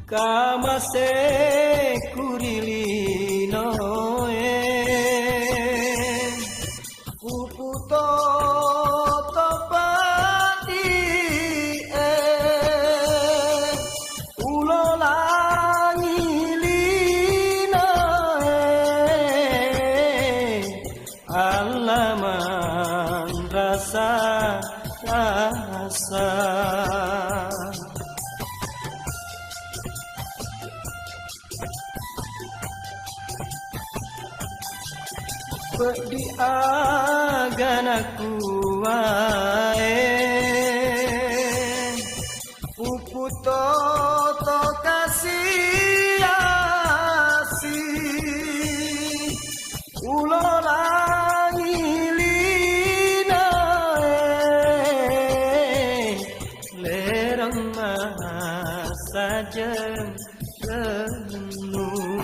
Kamase kurilino Kuputo topati Ulolangi lina Alaman rasa di aganaku Uputo to kasih asi Ulolangi lina lerang saja renung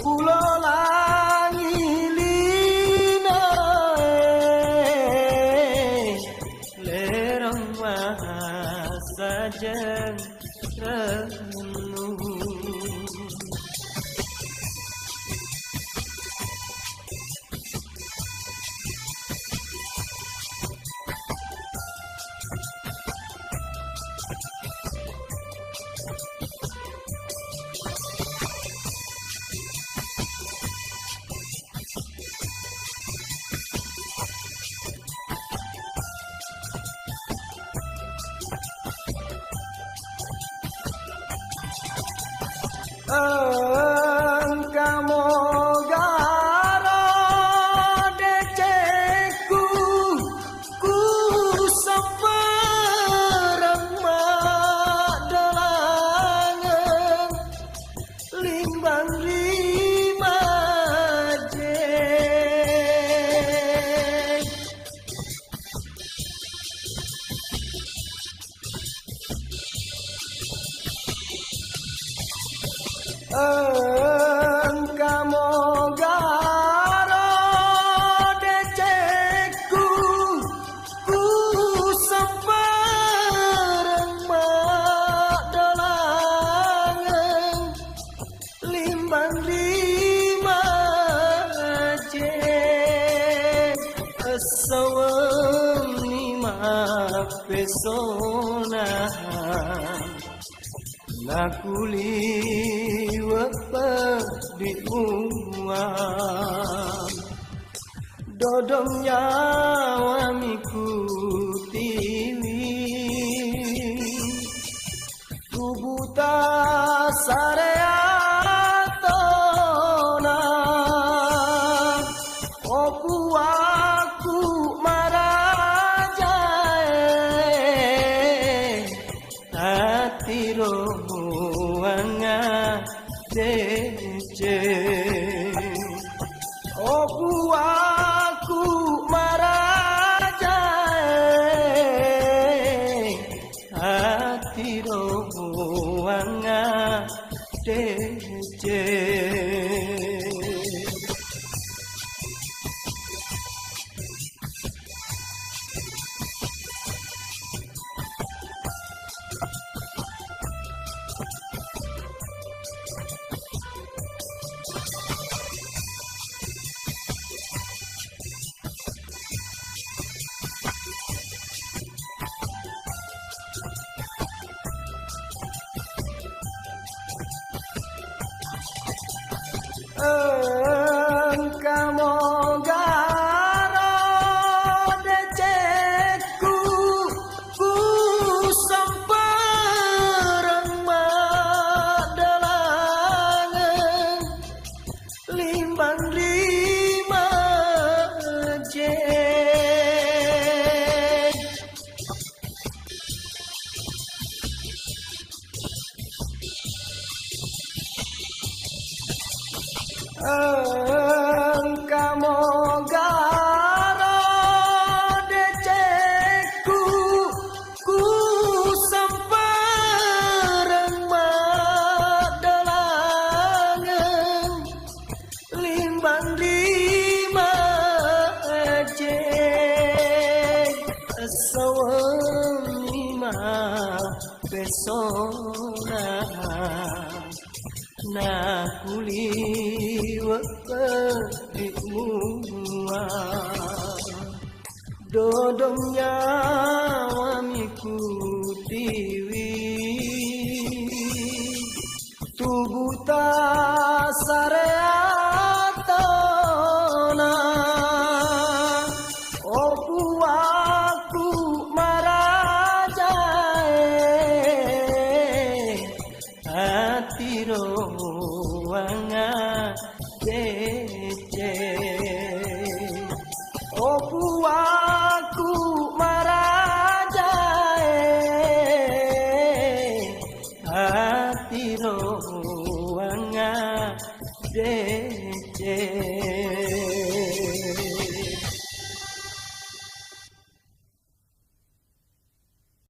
Ulolangi lina lerang saja renung Engkau garo deceku ku seperempat delangan limbang lima jeng Engkau garo deceku ku seperempat delangan limbang lima jeng sawem lima pesona nakuli wapa di uang dodom nyawa mikutiwi kubuta sareatona oku aku marajae hati rohuanga dece oku aku marajae hati rohuanga dece Engkau garo deceku ku seperempat delangan limbang lima jeng Engkau garo deceku ku seperempat delangan limbang lima jeng sawem lima pesona na kuliwa pedikmua dodomnya wamiku tiwi tubuh tak sareatona opu aku marajae hati roanga dece opu aku marajae hati roanga dece